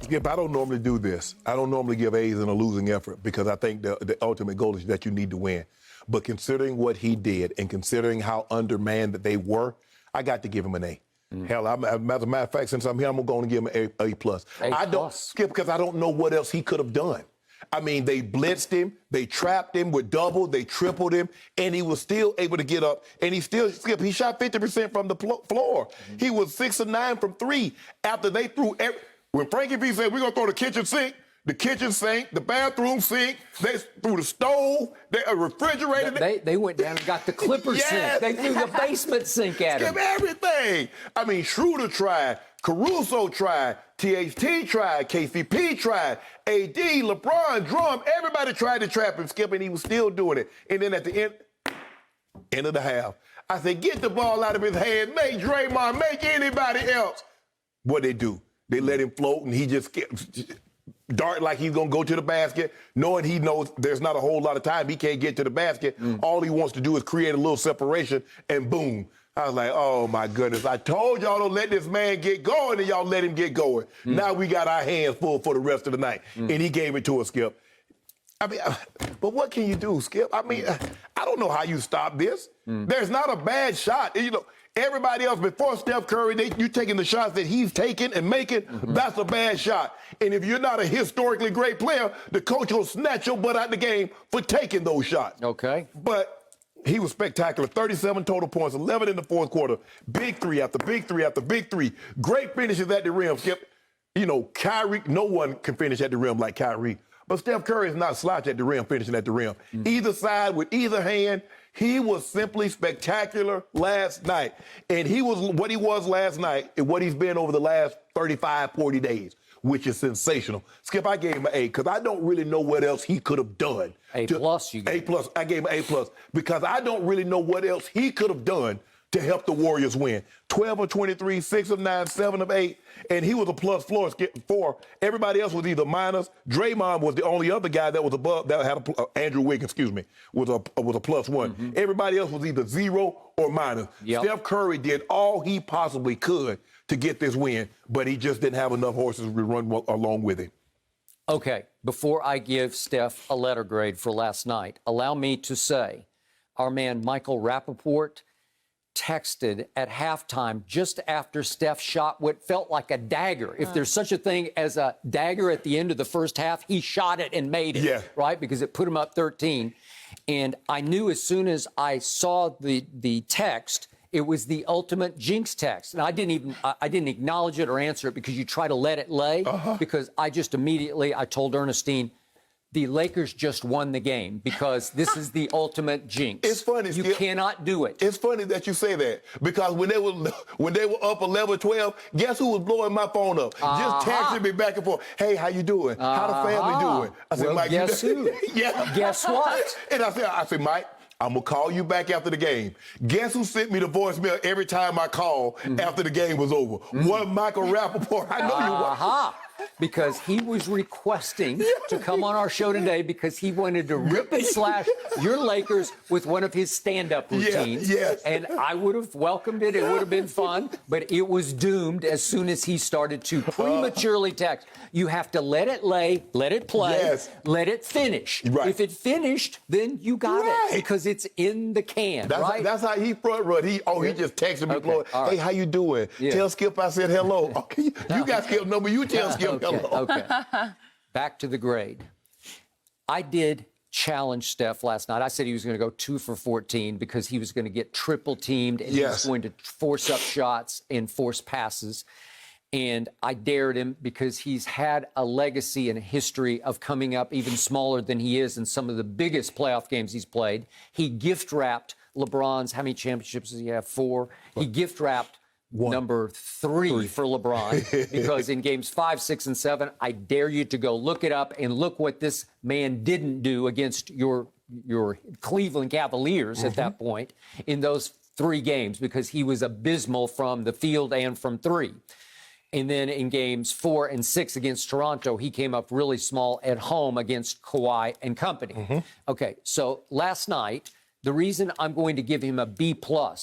Skip, I don't normally do this. I don't normally give A's in a losing effort because I think the ultimate goal is that you need to win. But considering what he did and considering how undermanned that they were, I got to give him an A. Hell, as a matter of fact, since I'm here, I'm going to give him an A+. I don't, Skip, because I don't know what else he could have done. I mean, they blitzed him, they trapped him with double, they tripled him, and he was still able to get up. And he still, Skip, he shot 50% from the floor. He was 6 of 9 from 3 after they threw when Frankie V said, we're going to throw the kitchen sink, the bathroom sink, they threw the stove, the refrigerator. They went down and got the Clipper sink. They threw the basement sink at him. Skip, everything. I mean, Schroeder tried, Caruso tried, THT tried, KCP tried, AD, LeBron, Drum, everybody tried to trap him, Skip, and he was still doing it. And then at the end of the half, I said, get the ball out of his hand, make Draymond, make anybody else. What they do? They let him float, and he just dart like he's going to go to the basket, knowing he knows there's not a whole lot of time. He can't get to the basket. All he wants to do is create a little separation, and boom. I was like, oh, my goodness. I told y'all don't let this man get going, and y'all let him get going. Now we got our hands full for the rest of the night. And he gave it to us, Skip. I mean, but what can you do, Skip? I mean, I don't know how you stop this. There's not a bad shot. You know, everybody else before Steph Curry, you taking the shots that he's taking and making, that's a bad shot. And if you're not a historically great player, the coach will snatch your butt out the game for taking those shots. Okay. But he was spectacular. 37 total points, 11 in the fourth quarter. Big three after big three after big three. Great finishes at the rim, Skip. You know, Kyrie, no one can finish at the rim like Kyrie. But Steph Curry is not slouch at the rim, finishing at the rim. Either side with either hand. He was simply spectacular last night. And he was what he was last night and what he's been over the last 35, 40 days, which is sensational. Skip, I gave him an A because I don't really know what else he could have done. A+, you gave A+. I gave him an A+ because I don't really know what else he could have done to help the Warriors win. 12 of 23, 6 of 9, 7 of 8, and he was a +4. Everybody else was either minus. Draymond was the only other guy that was above, that had Andrew Wiggins, was a +1. Everybody else was either 0 or minus. Steph Curry did all he possibly could to get this win, but he just didn't have enough horses to run along with him. Okay, before I give Steph a letter grade for last night, allow me to say our man Michael Rappaport texted at halftime just after Steph shot what felt like a dagger. If there's such a thing as a dagger at the end of the first half, he shot it and made it, right? Because it put him up 13. And I knew as soon as I saw the text, it was the ultimate jinx text. And I didn't acknowledge it or answer it because you try to let it lay. Because I just immediately, I told Ernestine, the Lakers just won the game because this is the ultimate jinx. It's funny, you cannot do it. It's funny that you say that because when they were up 11-12, guess who was blowing my phone up? Just texting me back and forth. Hey, how you doing? How the family doing? I said, well, Mike, guess who? Guess what? And I said, Mike, I'm going to call you back after the game. Guess who sent me the voicemail every time I call after the game was over? One Michael Rappaport. I know you were. Because he was requesting to come on our show today because he wanted to rip and slash your Lakers with one of his stand-up routines. And I would have welcomed it. It would have been fun. But it was doomed as soon as he started to prematurely text. You have to let it lay, let it play, let it finish. If it finished, then you got it because it's in the can, That's how he front run. He just texted me, hey, how you doing? Tell Skip I said hello. Okay, you got Skip number. You tell Skip hello. Okay. Back to the grade. I did challenge Steph last night. I said he was going to go 2 for 14 because he was going to get triple teamed and he was going to force up shots and force passes. And I dared him because he's had a legacy and a history of coming up even smaller than he is in some of the biggest playoff games he's played. He gift-wrapped LeBron's, how many championships does he have? 4. He gift-wrapped number 3 for LeBron because in games 5, 6, and 7, I dare you to go look it up and look what this man didn't do against your Cleveland Cavaliers at that point in those 3 games because he was abysmal from the field and from 3. And then in games 4 and 6 against Toronto, he came up really small at home against Kawhi and company. Okay, so last night, the reason I'm going to give him a B+,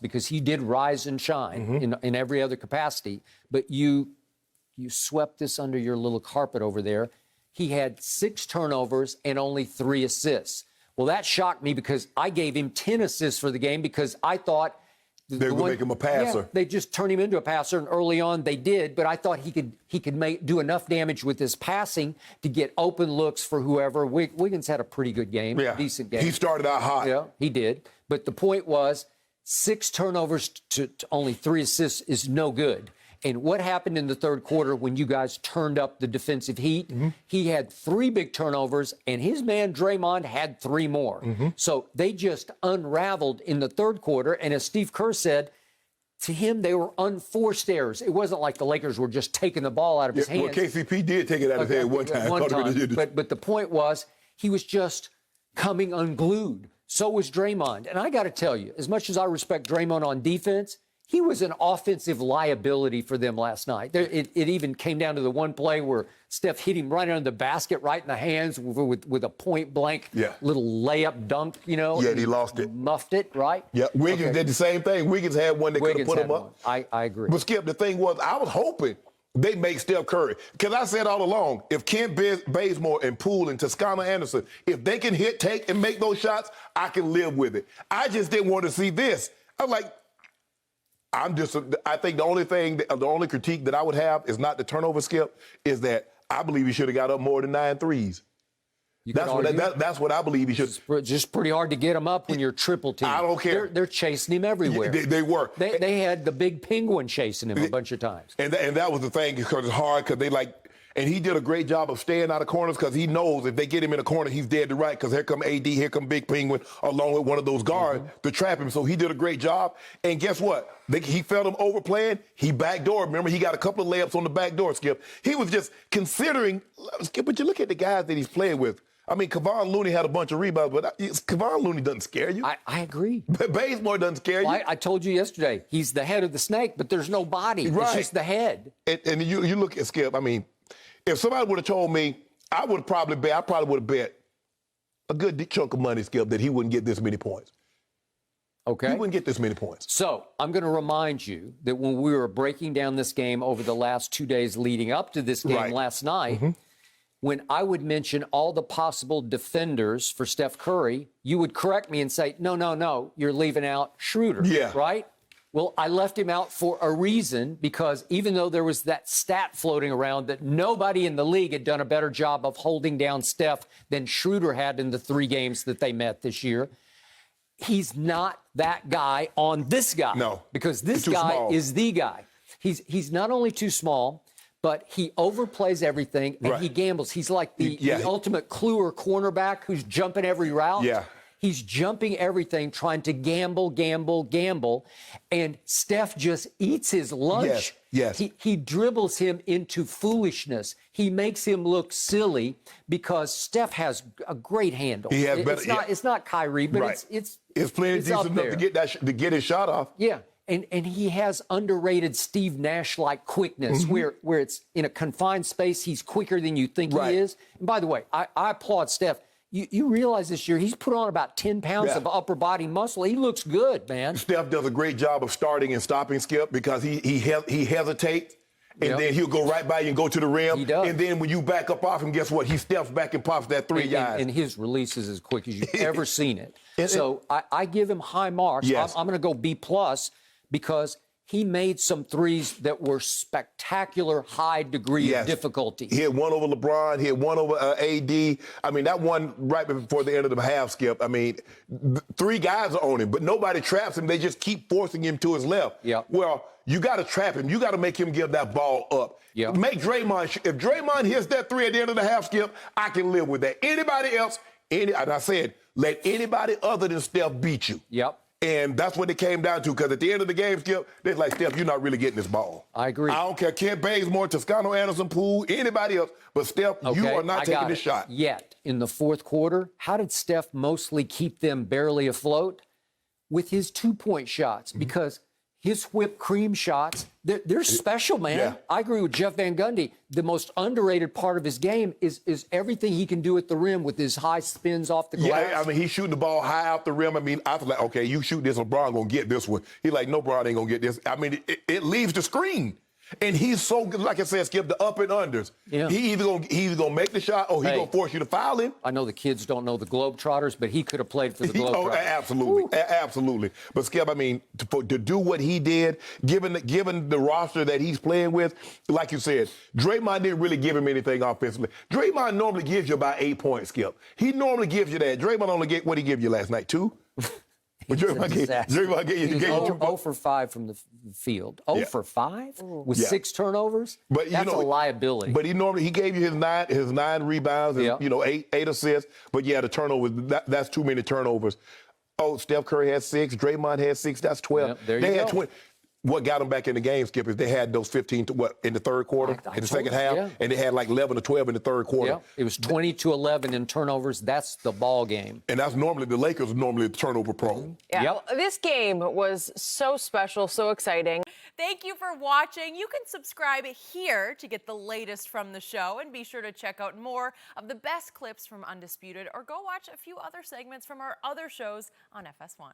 because he did rise and shine in every other capacity, but you you swept this under your little carpet over there. He had 6 turnovers and only 3 assists. Well, that shocked me because I gave him 10 assists for the game because I thought they would make him a passer. Yeah, they just turned him into a passer, and early on they did. But I thought he could do enough damage with his passing to get open looks for whoever. Wiggins had a pretty good game, decent game. He started out hot. Yeah, he did. But the point was, 6 turnovers to only 3 assists is no good. And what happened in the third quarter when you guys turned up the defensive heat? He had 3 big turnovers, and his man Draymond had 3 more. So they just unraveled in the third quarter. And as Steve Kerr said, to him, they were unforced errors. It wasn't like the Lakers were just taking the ball out of his hands. Well, KCP did take it out of his hand one time. But the point was, he was just coming unglued. So was Draymond. And I got to tell you, as much as I respect Draymond on defense, he was an offensive liability for them last night. It even came down to the one play where Steph hit him right under the basket, right in the hands with a point-blank little layup dunk, you know. Yeah, he lost it. Muffed it, right? Yeah, Wiggins did the same thing. Wiggins had one that could have put him up. I agree. But, Skip, the thing was, I was hoping they make Steph Curry. Because I said all along, if Kent Bazemore and Poole and Toscano Anderson, if they can hit, take, and make those shots, I can live with it. I just didn't want to see this. I'm like, I think the only critique that I would have is not the turnover, Skip, is that I believe he should have got up more than 9 threes. That's what I believe he should. It's just pretty hard to get him up when you're triple team. I don't care. They're chasing him everywhere. They were. They had the big penguin chasing him a bunch of times. And that was the thing, because it's hard, because and he did a great job of staying out of corners, because he knows if they get him in a corner, he's dead to right, because here come AD, here come Big Penguin, along with one of those guards to trap him. So he did a great job. And guess what? He felt him overplaying. He backdoored. Remember, he got a couple of layups on the back door, Skip. He was just considering, Skip, but you look at the guys that he's playing with. I mean, Kevon Looney had a bunch of rebounds, but Kevon Looney doesn't scare you. I agree. Bazemore doesn't scare you. I told you yesterday, he's the head of the snake, but there's no body. Right. It's just the head. And you look at Skip, I mean, if somebody would have told me, I probably would have bet a good chunk of money, Skip, that he wouldn't get this many points. Okay. He wouldn't get this many points. So I'm going to remind you that when we were breaking down this game over the last 2 days leading up to this game last night, when I would mention all the possible defenders for Steph Curry, you would correct me and say, no, you're leaving out Schroeder, right? Well, I left him out for a reason, because even though there was that stat floating around that nobody in the league had done a better job of holding down Steph than Schroeder had in the 3 games that they met this year, he's not that guy on this guy. No. Because this guy is the guy. He's not only too small, but he overplays everything, and he gambles. He's like the ultimate Kluwer cornerback who's jumping every route. Yeah. He's jumping everything, trying to gamble, and Steph just eats his lunch. Yes. He dribbles him into foolishness. He makes him look silly because Steph has a great handle. He has better. It's not Kyrie, but it's plenty decent enough to get his shot off. Yeah. And he has underrated Steve Nash-like quickness, where it's in a confined space, he's quicker than you think he is. And by the way, I applaud Steph. You realize this year he's put on about 10 pounds of upper body muscle. He looks good, man. Steph does a great job of starting and stopping, Skip, because he hesitates, and then he'll go right by you and go to the rim. He does. And then when you back up off him, guess what? He steps back and pops that 3 yards. And his release is as quick as you've ever seen it. So I give him high marks. Yes. I'm going to go B+, because he made some threes that were spectacular high degree of difficulty. He had one over LeBron. He had one over AD. I mean, that one right before the end of the half, Skip. I mean, 3 guys are on him, but nobody traps him. They just keep forcing him to his left. Yeah. Well, you got to trap him. You got to make him give that ball up. Yeah. Make Draymond. If Draymond hits that 3 at the end of the half, Skip, I can live with that. Anybody else, and I said, let anybody other than Steph beat you. Yep. And that's what it came down to, because at the end of the game, Skip, they're like, Steph, you're not really getting this ball. I agree. I don't care. Kent Bazemore, Toscano Anderson, Poole, anybody else. But, Steph, you are not taking this shot. Yet, in the fourth quarter, how did Steph mostly keep them barely afloat? With his 2-point shots, because his whipped cream shots, they're special, man. Yeah. I agree with Jeff Van Gundy. The most underrated part of his game is everything he can do at the rim with his high spins off the glass. Yeah, I mean, he's shooting the ball high out the rim. I mean, I was like, okay, you shoot this, LeBron going to get this one. He's like, no, LeBron ain't going to get this. I mean, it leaves the screen. And he's so good, like I said, Skip, the up and unders. Yeah. He either gonna make the shot or he's gonna force you to foul him. I know the kids don't know the Globetrotters, but he could have played for the Globetrotters. Absolutely, absolutely. But Skip, I mean, to do what he did, given the roster that he's playing with, like you said, Draymond didn't really give him anything offensively. Draymond normally gives you about 8 points, Skip. He normally gives you that. Draymond only get what he give you last night, 2. But Draymond gave you 0 for 5 from the field. 0 for 5 with 6 turnovers. But that's a liability. But he gave you his nine rebounds and 8 assists. But yeah, the turnovers, that's too many turnovers. Oh, Steph Curry had 6, Draymond had 6. That's 12. Yep, there you go. 20. What got them back in the game, Skip, is they had those 15 in the third quarter, in the second half, and they had like 11 or 12 in the third quarter. Yeah, it was 20-11 in turnovers. That's the ball game. And that's normally the Lakers are normally turnover prone. Yeah, Yep. this game was so special, so exciting. Thank you for watching. You can subscribe here to get the latest from the show, and be sure to check out more of the best clips from Undisputed, or go watch a few other segments from our other shows on FS1.